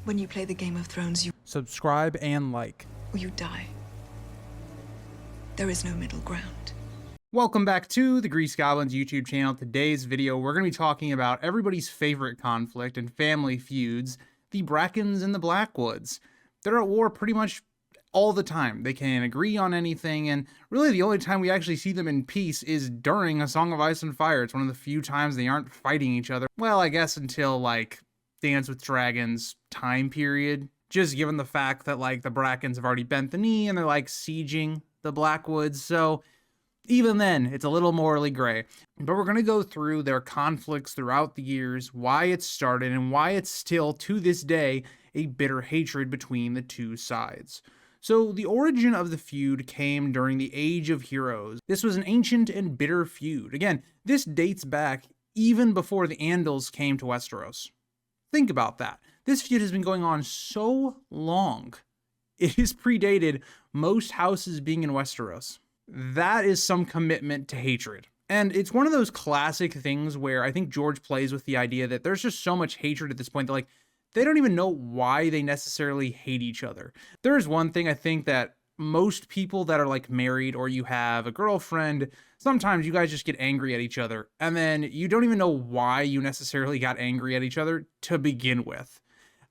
When you play the Game of Thrones, Subscribe and like. you die. There is no middle ground. Welcome back to the Grease Goblins YouTube channel. Today's video, we're going to be talking about everybody's favorite conflict and family feuds, the Brackens and the Blackwoods. They're at war pretty much all the time. They can't agree on anything, and really the only time we actually see them in peace is during A Song of Ice and Fire. It's one of the few times they aren't fighting each other. Well, I guess until, like, Dance with Dragons time period. Just given the fact that, like, the Brackens have already bent the knee and they're, like, sieging the Blackwoods, so even then, it's a little morally gray. But we're going to go through their conflicts throughout the years, why it started, and why it's still, to this day, a bitter hatred between the two sides. So, the origin of the feud came during the Age of Heroes. This was an ancient and bitter feud. Again, this dates back even before the Andals came to Westeros. Think about that. This feud has been going on so long. It has predated most houses being in Westeros. That is some commitment to hatred. And it's one of those classic things where I think George plays with the idea that there's just so much hatred at this point that, like, they don't even know why they necessarily hate each other. There is one thing I think that most people that are, like, married or you have a girlfriend, sometimes you guys just get angry at each other and then you don't even know why you necessarily got angry at each other to begin with.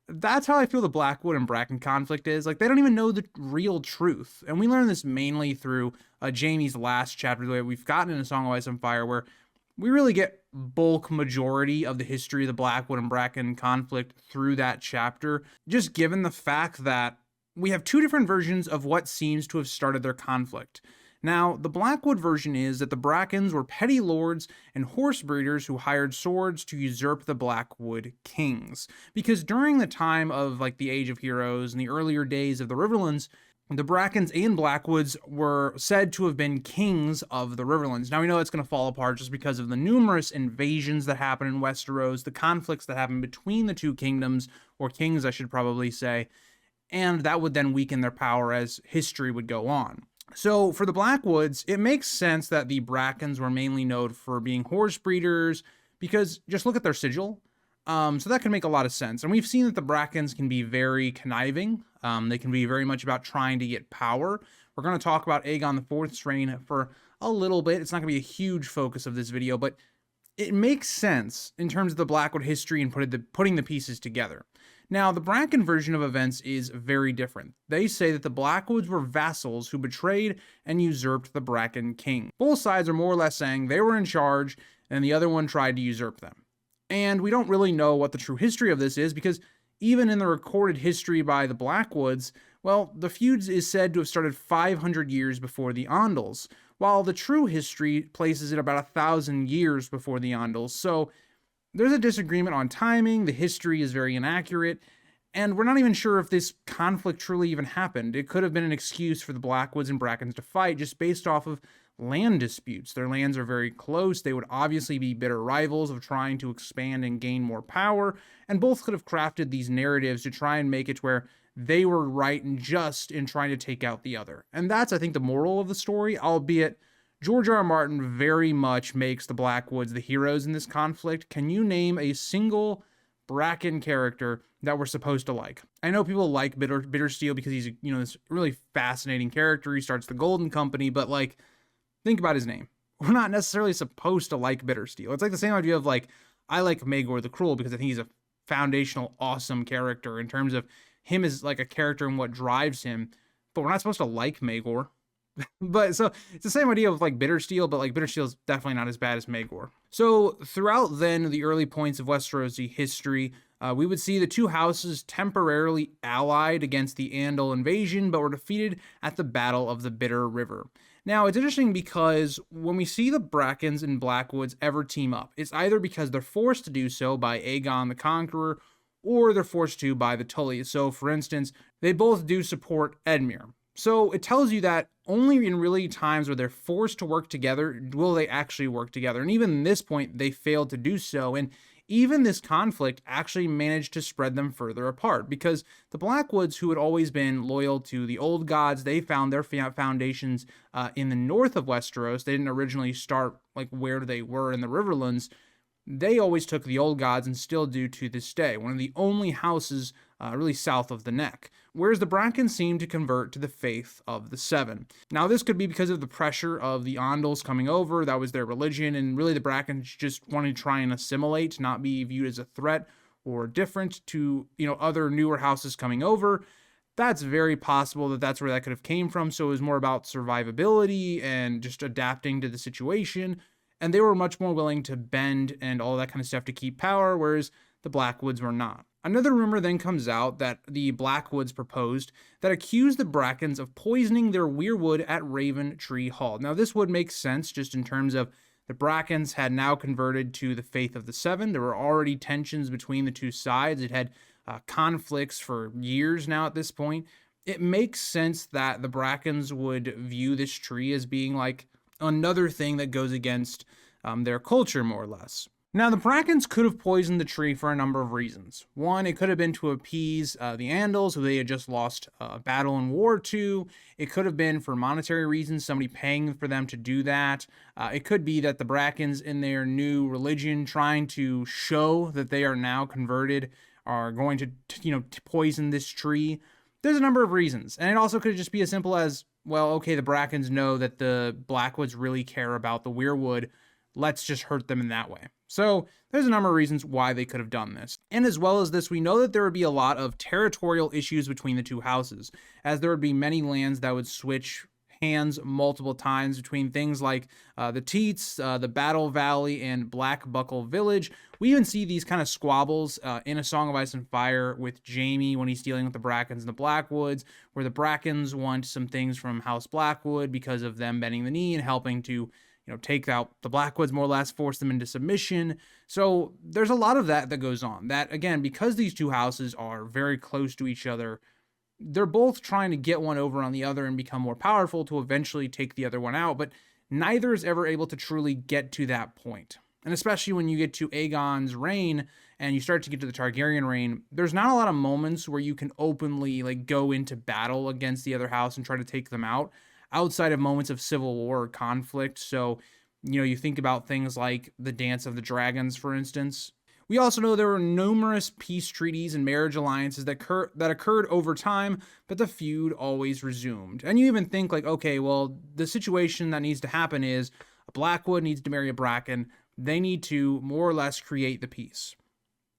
That's how I feel the Blackwood and Bracken conflict is. Like, they don't even know the real truth. And we learn this mainly through Jaime's last chapter, the way we've gotten in A Song of Ice and Fire, where we really get bulk majority of the history of the Blackwood and Bracken conflict through that chapter, just given the fact that we have two different versions of what seems to have started their conflict. Now, the Blackwood version is that the Brackens were petty lords and horse breeders who hired swords to usurp the Blackwood kings. Because during the time of, like, the Age of Heroes and the earlier days of the Riverlands, the Brackens and Blackwoods were said to have been kings of the Riverlands. Now, we know it's going to fall apart just because of the numerous invasions that happen in Westeros, the conflicts that happen between the two kingdoms, or kings, I should probably say, and that would then weaken their power as history would go on. So for the Blackwoods, it makes sense that the Brackens were mainly known for being horse breeders, because just look at their sigil. So that can make a lot of sense. And we've seen that the Brackens can be very conniving. They can be very much about trying to get power. We're going to talk about Aegon IV's reign for a little bit. It's not going to be a huge focus of this video, but it makes sense in terms of the Blackwood history and putting the pieces together. Now, the Bracken version of events is very different. They say that the Blackwoods were vassals who betrayed and usurped the Bracken king. Both sides are more or less saying they were in charge and the other one tried to usurp them. And we don't really know what the true history of this is, because even in the recorded history by the Blackwoods, well, the feud is said to have started 500 years before the Andals, while the true history places it about 1,000 years before the Andals. So there's a disagreement on timing, the history is very inaccurate, and we're not even sure if this conflict truly even happened. It could have been an excuse for the Blackwoods and Brackens to fight just based off of land disputes. Their lands are very close. They would obviously be bitter rivals of trying to expand and gain more power, and both could have crafted these narratives to try and make it to where they were right and just in trying to take out the other. And that's, I think, the moral of the story, albeit George R. R. Martin very much makes the Blackwoods the heroes in this conflict. Can you name a single Bracken character that we're supposed to like? I know people like Bittersteel because he's, you know, this really fascinating character. He starts the Golden Company, but, like, think about his name. We're not necessarily supposed to like Bittersteel. It's like the same idea of, like, I like Maegor the Cruel because I think he's a foundational, awesome character in terms of him as, like, a character and what drives him, but we're not supposed to like Maegor. But so it's the same idea of, like, Bittersteel, but, like, Bittersteel is definitely not as bad as Maegor. So throughout then the early points of Westeros history, we would see the two houses temporarily allied against the Andal invasion, but were defeated at the Battle of the Bitter River. Now, it's interesting because when we see the Brackens and Blackwoods ever team up, it's either because they're forced to do so by Aegon the Conqueror, or they're forced to by the Tullys. So, for instance, they both do support Edmure. So it tells you that only in really times where they're forced to work together will they actually work together. And even at this point, they failed to do so. And even this conflict actually managed to spread them further apart, because the Blackwoods, who had always been loyal to the old gods, they found their foundations in the north of Westeros. They didn't originally start, like, where they were in the Riverlands. They always took the old gods and still do to this day. One of the only houses really south of the neck, whereas the Brackens seemed to convert to the faith of the Seven. Now, this could be because of the pressure of the Andals coming over, that was their religion, and really the Brackens just wanted to try and assimilate, not be viewed as a threat or different to, other newer houses coming over. That's very possible that that's where that could have came from. So it was more about survivability and just adapting to the situation. And they were much more willing to bend and all that kind of stuff to keep power, whereas the Blackwoods were not. Another rumor then comes out that the Blackwoods proposed that accused the Brackens of poisoning their weirwood at Raven Tree Hall. Now, this would make sense just in terms of the Brackens had now converted to the faith of the Seven. There were already tensions between the two sides. It had conflicts for years now at this point. It makes sense that the Brackens would view this tree as being like another thing that goes against their culture, more or less. Now, the Brackens could have poisoned the tree for a number of reasons. One, it could have been to appease the Andals, who they had just lost a battle in war to. It could have been for monetary reasons, somebody paying for them to do that. It could be that the Brackens, in their new religion, trying to show that they are now converted, are going to poison this tree. There's a number of reasons. And it also could just be as simple as, well, okay, the Brackens know that the Blackwoods really care about the weirwood. Let's just hurt them in that way. So there's a number of reasons why they could have done this. And as well as this, we know that there would be a lot of territorial issues between the two houses, as there would be many lands that would switch hands multiple times between things like the Teats, the Battle Valley, and Black Buckle Village. We even see these kind of squabbles in A Song of Ice and Fire with Jaime when he's dealing with the Brackens and the Blackwoods, where the Brackens want some things from House Blackwood because of them bending the knee and helping to take out the Blackwoods, more or less, force them into submission. So there's a lot of that goes on. That, again, because these two houses are very close to each other, they're both trying to get one over on the other and become more powerful to eventually take the other one out, but neither is ever able to truly get to that point. And especially when you get to Aegon's reign and you start to get to the Targaryen reign, there's not a lot of moments where you can openly go into battle against the other house and try to take them out, outside of moments of civil war or conflict. So, you think about things like the Dance of the Dragons, for instance. We also know there were numerous peace treaties and marriage alliances that occurred over time, but the feud always resumed. And you even think okay, well, the situation that needs to happen is a Blackwood needs to marry a Bracken. They need to more or less create the peace.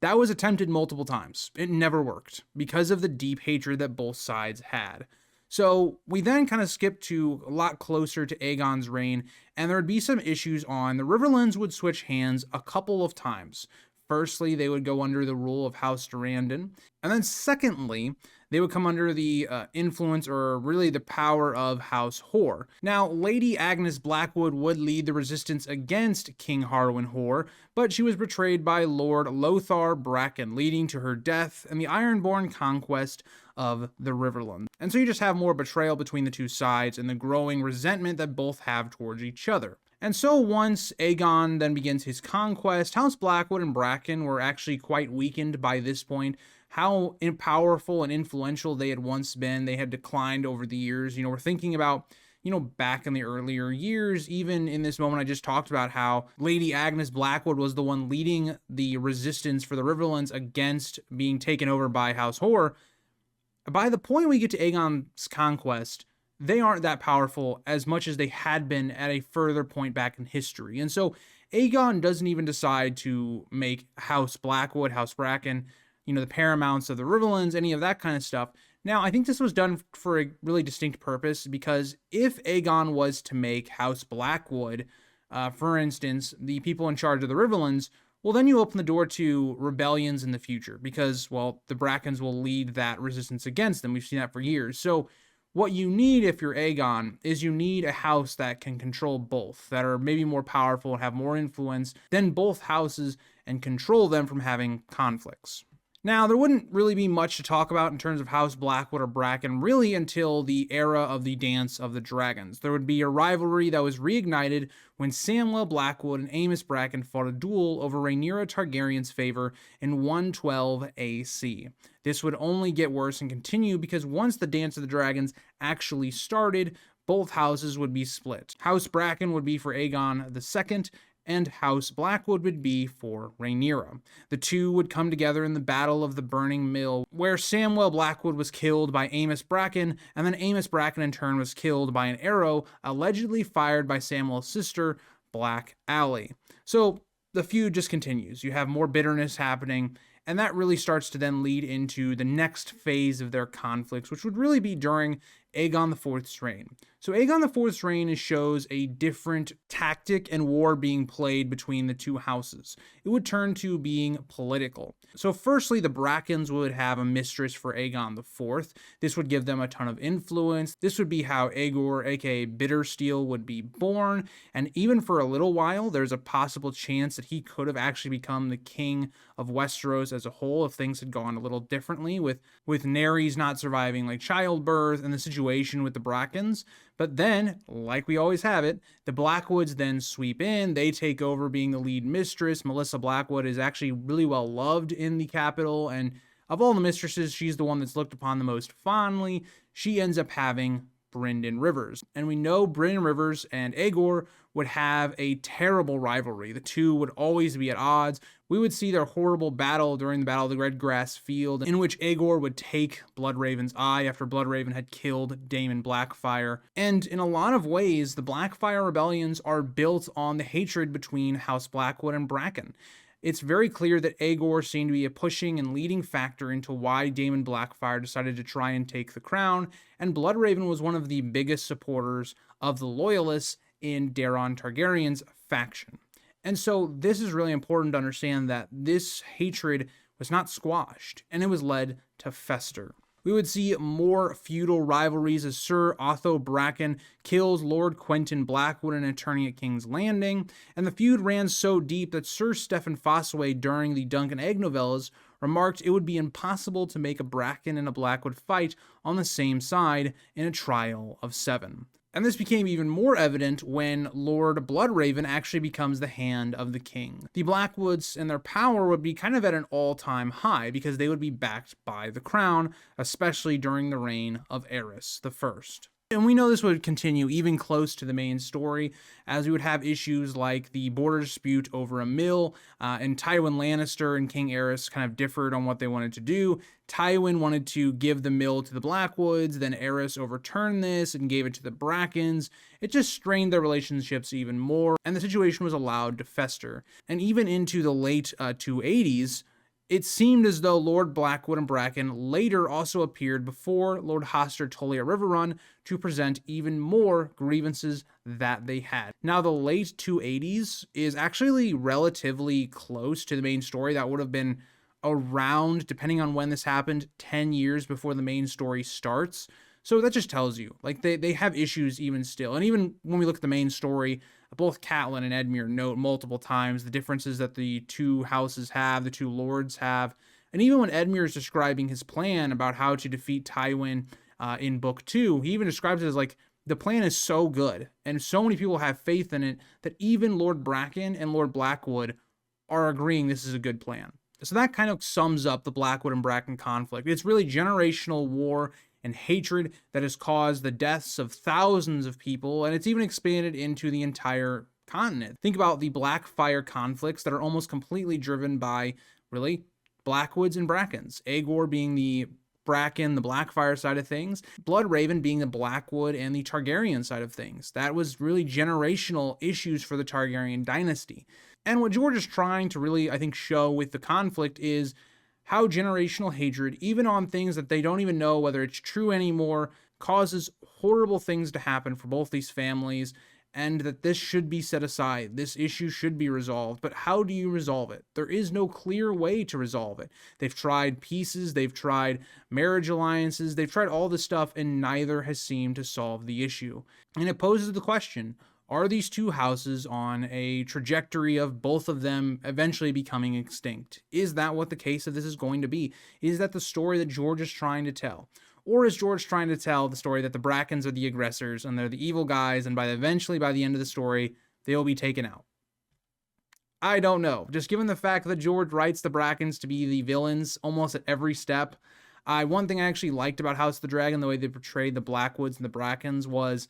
That was attempted multiple times. It never worked because of the deep hatred that both sides had. So we then kind of skip to a lot closer to Aegon's reign, and there would be some issues on the Riverlands would switch hands a couple of times. Firstly, they would go under the rule of House Durrandon, and then secondly, they would come under the influence or really the power of House Hoare. Now, Lady Agnes Blackwood would lead the resistance against King Harwin Hoare, but she was betrayed by Lord Lothar Bracken, leading to her death and the Ironborn conquest of the Riverlands. And so you just have more betrayal between the two sides and the growing resentment that both have towards each other. And so once Aegon then begins his conquest, House Blackwood and Bracken were actually quite weakened by this point. How powerful and influential they had once been, they had declined over the years. We're thinking about, back in the earlier years, even in this moment I just talked about how Lady Agnes Blackwood was the one leading the resistance for the Riverlands against being taken over by House Hoare. By the point we get to Aegon's conquest, they aren't that powerful as much as they had been at a further point back in history. And so Aegon doesn't even decide to make House Blackwood, House Bracken, the paramounts of the Riverlands, any of that kind of stuff. Now, I think this was done for a really distinct purpose, because if Aegon was to make House Blackwood, for instance, the people in charge of the Riverlands, well, then you open the door to rebellions in the future, because, well, the Brackens will lead that resistance against them. We've seen that for years. So what you need if you're Aegon is you need a house that can control both, that are maybe more powerful and have more influence than both houses and control them from having conflicts. Now, there wouldn't really be much to talk about in terms of House Blackwood or Bracken really until the era of the Dance of the Dragons. There would be a rivalry that was reignited when Samwell Blackwood and Aemys Bracken fought a duel over Rhaenyra Targaryen's favor in 112 AC. This would only get worse and continue because once the Dance of the Dragons actually started, both houses would be split. House Bracken would be for Aegon II, and House Blackwood would be for Rhaenyra. The two would come together in the Battle of the Burning Mill, where Samwell Blackwood was killed by Amos Bracken, and then Amos Bracken in turn was killed by an arrow allegedly fired by Samwell's sister, Black Aly. So the feud just continues. You have more bitterness happening, and that really starts to then lead into the next phase of their conflicts, which would really be during Aegon IV's reign. So Aegon IV's reign shows a different tactic and war being played between the two houses. It would turn to being political. So firstly, the Brackens would have a mistress for Aegon IV. This would give them a ton of influence. This would be how Aegor, aka Bittersteel, would be born. And even for a little while, there's a possible chance that he could have actually become the king of Westeros as a whole if things had gone a little differently, with Nerys not surviving like childbirth and the situation with the Brackens. But then, like we always have it, the Blackwoods then sweep in. They take over being the lead mistress. Melissa Blackwood is actually really well loved in the capital, and of all the mistresses, she's the one that's looked upon the most fondly. She ends up having Brynden Rivers. And we know Brynden Rivers and Aegor would have a terrible rivalry. The two would always be at odds. We would see their horrible battle during the Battle of the Red Grass Field, in which Aegor would take Bloodraven's eye after Bloodraven had killed Daemon Blackfyre. And in a lot of ways, the Blackfyre Rebellions are built on the hatred between House Blackwood and Bracken. It's very clear that Aegor seemed to be a pushing and leading factor into why Daemon Blackfyre decided to try and take the crown, and Bloodraven was one of the biggest supporters of the Loyalists in Daeron Targaryen's faction. And so this is really important to understand that this hatred was not squashed, and it was led to fester. We would see more feudal rivalries as Sir Otho Bracken kills Lord Quentyn Blackwood, an attorney at King's Landing, and the feud ran so deep that Sir Stephen Fossaway, during the Dunk and Egg novellas, remarked it would be impossible to make a Bracken and a Blackwood fight on the same side in a trial of 7. And this became even more evident when Lord Bloodraven actually becomes the hand of the king. The Blackwoods and their power would be kind of at an all-time high because they would be backed by the crown, especially during the reign of Aerys I. And we know this would continue even close to the main story, as we would have issues like the border dispute over a mill, and Tywin Lannister and King Aerys kind of differed on what they wanted to do. Tywin wanted to give the mill to the Blackwoods, then Aerys overturned this and gave it to the Brackens. It just strained their relationships even more, and the situation was allowed to fester. And even into the late 280s, it seemed as though Lord Blackwood and Bracken later also appeared before Lord Hoster Tully at Riverrun to present even more grievances that they had. Now, the late 280s is actually relatively close to the main story. That would have been around, depending on when this happened, 10 years before the main story starts. So that just tells you, like, they have issues even still. And even when we look at the main story, both Catelyn and Edmure note multiple times the differences that the two houses have, the two lords have. And even when Edmure is describing his plan about how to defeat Tywin in Book 2, he even describes it as like, the plan is so good and so many people have faith in it that even Lord Bracken and Lord Blackwood are agreeing this is a good plan. So that kind of sums up the Blackwood and Bracken conflict. It's really generational war and hatred that has caused the deaths of thousands of people, and it's even expanded into the entire continent. Think about the Blackfyre conflicts that are almost completely driven by, really, Blackwoods and Brackens. Aegor being the Bracken, the Blackfyre side of things, Bloodraven being the Blackwood and the Targaryen side of things. That was really generational issues for the Targaryen dynasty. And what George is trying to really, I think, show with the conflict is how generational hatred, even on things that they don't even know whether it's true anymore, causes horrible things to happen for both these families, and that this should be set aside. This issue should be resolved. But how do you resolve it? There is no clear way to resolve it. They've tried peaces, they've tried marriage alliances, they've tried all this stuff, and neither has seemed to solve the issue. And it poses the question, are these two houses on a trajectory of both of them eventually becoming extinct? Is that what the case of this is going to be? Is that the story that George is trying to tell? Or is George trying to tell the story that the Brackens are the aggressors and they're the evil guys, and eventually by the end of the story, they'll be taken out? I don't know. Just given the fact that George writes the Brackens to be the villains almost at every step, one thing I actually liked about House of the Dragon, the way they portrayed the Blackwoods and the Brackens, was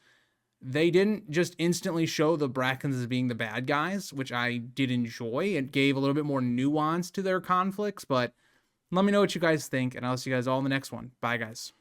They didn't just instantly show the Brackens as being the bad guys, which I did enjoy. It gave a little bit more nuance to their conflicts, but let me know what you guys think, and I'll see you guys all in the next one. Bye, guys.